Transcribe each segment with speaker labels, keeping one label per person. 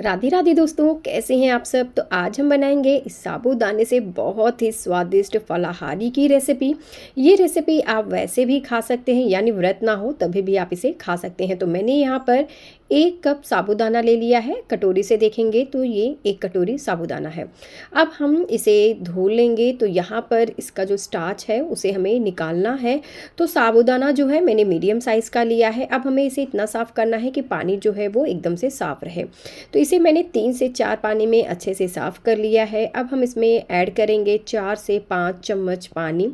Speaker 1: राधे राधे दोस्तों, कैसे हैं आप सब। तो आज हम बनाएंगे इस साबूदाने से बहुत ही स्वादिष्ट फलाहारी की रेसिपी। ये रेसिपी आप वैसे भी खा सकते हैं, यानी व्रत ना हो तभी भी आप इसे खा सकते हैं। तो मैंने यहाँ पर 1 कप साबूदाना ले लिया है। कटोरी से देखेंगे तो ये 1 कटोरी साबूदाना है। अब हम इसे धो लेंगे। तो यहाँ पर इसका जो स्टार्च है उसे हमें निकालना है। तो साबूदाना जो है मैंने मीडियम साइज़ का लिया है। अब हमें इसे इतना साफ़ करना है कि पानी जो है वो एकदम से साफ़ रहे। तो इसे मैंने 3 से 4 पानी में अच्छे से साफ़ कर लिया है। अब हम इसमें ऐड करेंगे 4 से 5 चम्मच पानी,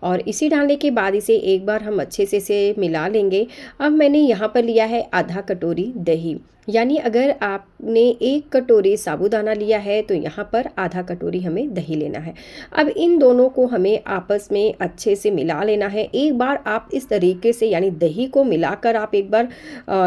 Speaker 1: और इसे डालने के बाद इसे एक बार हम अच्छे से इसे मिला लेंगे। अब मैंने यहाँ पर लिया है आधा कटोरी दही, यानी अगर आपने 1 कटोरी साबूदाना लिया है तो यहाँ पर आधा कटोरी हमें दही लेना है। अब इन दोनों को हमें आपस में अच्छे से मिला लेना है। एक बार आप इस तरीके से यानी दही को मिलाकर आप एक बार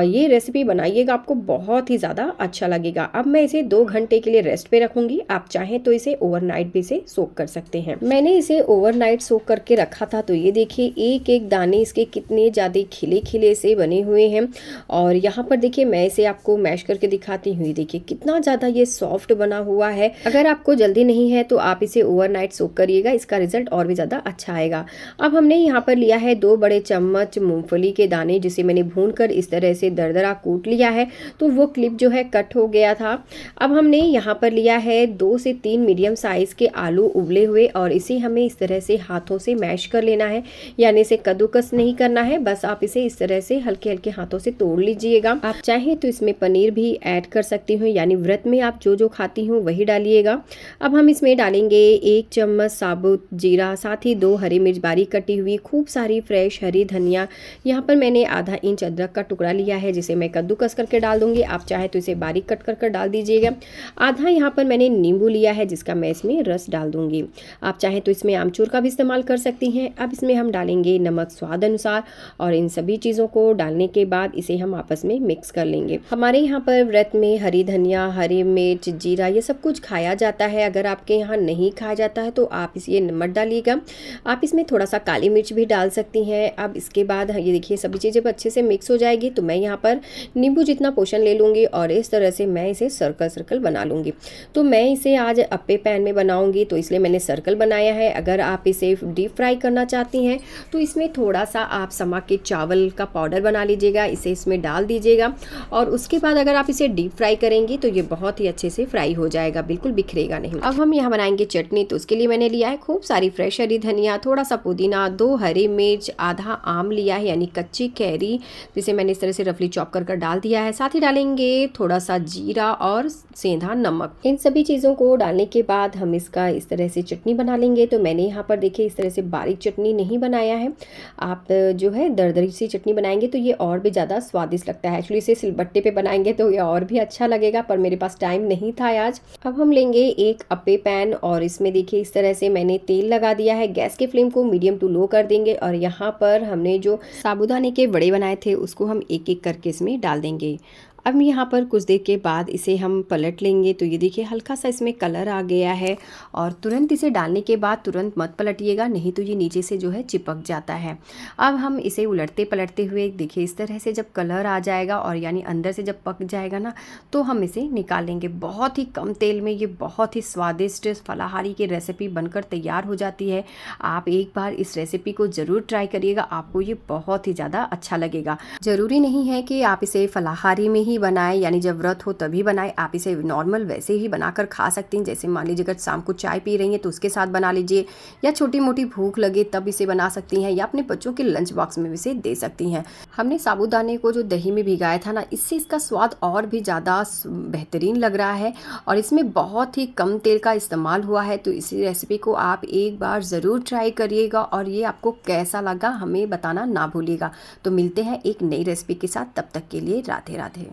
Speaker 1: ये रेसिपी बनाइएगा, आपको बहुत ही ज़्यादा अच्छा लगेगा। अब मैं इसे 2 घंटे के लिए रेस्ट पे रखूँगी। आप चाहें तो इसे ओवरनाइट भी इसे सोक कर सकते हैं। मैंने इसे ओवरनाइट सोक करके रखा था। तो ये देखिए एक एक दाने इसके कितने ज़्यादा खिले खिले से बने हुए हैं। और यहाँ पर देखिए मैं इसे आपको मैश करके दिखाती हूँ। देखिए कितना ज़्यादा ये सॉफ्ट बना हुआ है। अगर आपको जल्दी नहीं है तो आप इसे ओवरनाइट सोक करिएगा, इसका रिजल्ट और भी ज़्यादा अच्छा आएगा। अब हमने यहाँ पर लिया है 2 बड़े चम्मच मूंगफली के दाने, जिसे मैंने भूनकर इस तरह से दरदरा कूट लिया है। तो वो क्लिप जो है कट हो गया था। अब हमने यहाँ पर लिया है 2 से 3 मीडियम साइज़ के आलू उबले हुए, और इसे हमें इस तरह से हाथों से मैश कर लेना है, यानी इसे कद्दूकस नहीं करना है। बस आप इसे इस तरह से हल्के हल्के हाथों से तोड़ लीजिएगा। आप चाहें तो इसमें पनीर भी ऐड कर सकती हूँ, यानी व्रत में आप जो जो खाती हूँ वही डालिएगा। अब हम इसमें डालेंगे 1 चम्मच साबुत जीरा, साथ ही 2 हरी मिर्च बारीक कटी हुई, खूब सारी फ्रेश हरी धनिया। यहाँ पर मैंने आधा इंच अदरक का टुकड़ा लिया है, जिसे मैं कद्दूकस करके डाल दूंगी। आप चाहे तो इसे बारीक कट कर डाल दीजिएगा। आधा यहाँ पर मैंने नींबू लिया है, जिसका मैं इसमें रस डाल दूंगी। आप चाहे तो इसमें आमचूर का भी इस्तेमाल कर सकती हैं। अब इसमें हम डालेंगे नमक स्वाद अनुसार, और इन सभी चीज़ों को डालने के बाद इसे हम आपस में मिक्स कर लेंगे। हमारे यहाँ पर व्रत में हरी धनिया, हरी मिर्च, जीरा ये सब कुछ खाया जाता है। अगर आपके यहाँ नहीं खाया जाता है तो आप ये मत डालिएगा। आप इसमें थोड़ा सा काली मिर्च भी डाल सकती हैं। अब इसके बाद ये देखिए सभी चीज़ें अच्छे से मिक्स हो जाएगी। तो मैं यहाँ पर नींबू जितना पोर्शन ले लूँगी, और इस तरह से मैं इसे सर्कल सर्कल बना लूँगी। तो मैं इसे आज अप्पे पैन में बनाऊँगी, तो इसलिए मैंने सर्कल बनाया है। अगर आप इसे डीप फ्राई करना चाहती हैं तो इसमें थोड़ा सा आप समा के चावल का पाउडर बना लीजिएगा, इसे इसमें डाल दीजिएगा, और उसके बाद अगर आप इसे डीप फ्राई करेंगी तो ये बहुत ही अच्छे से फ्राई हो जाएगा, बिल्कुल बिखरेगा नहीं। अब हम यहाँ बनाएंगे चटनी। तो उसके लिए मैंने लिया है खूब सारी फ्रेश हरी धनिया, थोड़ा सा पुदीना, 2 हरी मिर्च, आधा आम लिया है यानी कच्ची कैरी, जिसे मैंने इस तरह से रफली चॉप कर डाल दिया है। साथ ही डालेंगे थोड़ा सा जीरा और सेंधा नमक। इन सभी चीज़ों को डालने के बाद हम इसका इस तरह से चटनी बना लेंगे। तो मैंने यहाँ पर देखिए इस तरह से बारीक चटनी नहीं बनाया है। आप जो है दरदरी सी चटनी बनाएंगे तो ये और भी ज़्यादा स्वादिष्ट लगता है। एक्चुअली इसे सिलबट्टे पे बनाएंगे तो ये और भी अच्छा लगेगा, पर मेरे पास टाइम नहीं था आज। अब हम लेंगे एक अप्पे पैन, और इसमें देखिए इस तरह से मैंने तेल लगा दिया है। गैस के फ्लेम को मीडियम टू लो कर देंगे, और यहाँ पर हमने जो साबूदाने के बड़े बनाए थे उसको हम एक एक करके इसमें डाल देंगे। अब यहाँ पर कुछ देर के बाद इसे हम पलट लेंगे। तो ये देखिए हल्का सा इसमें कलर आ गया है, और तुरंत इसे डालने के बाद तुरंत मत पलटिएगा, नहीं तो ये नीचे से जो है चिपक जाता है। अब हम इसे उलटते पलटते हुए देखिए इस तरह से जब कलर आ जाएगा, और यानी अंदर से जब पक जाएगा ना, तो हम इसे निकाल लेंगे। बहुत ही कम तेल में ये बहुत ही स्वादिष्ट फलाहारी की रेसिपी बनकर तैयार हो जाती है। आप एक बार इस रेसिपी को ज़रूर ट्राई करिएगा, आपको ये बहुत ही ज़्यादा अच्छा लगेगा। ज़रूरी नहीं है कि आप इसे फलाहारी में ही बनाएं, यानी जब व्रत हो तभी बनाएं। आप इसे नॉर्मल वैसे ही बनाकर खा सकती हैं। जैसे मान लीजिए अगर शाम को चाय पी रही हैं तो उसके साथ बना लीजिए, या छोटी मोटी भूख लगे तब इसे बना सकती हैं, या अपने बच्चों के लंच बॉक्स में भी इसे दे सकती हैं। हमने साबूदाने को जो दही में भिगाया था ना, इससे इसका स्वाद और भी ज़्यादा बेहतरीन लग रहा है, और इसमें बहुत ही कम तेल का इस्तेमाल हुआ है। तो इसी रेसिपी को आप एक बार ज़रूर ट्राई करिएगा, और ये आपको कैसा लगा हमें बताना ना भूलिएगा। तो मिलते हैं एक नई रेसिपी के साथ, तब तक के लिए राधे राधे।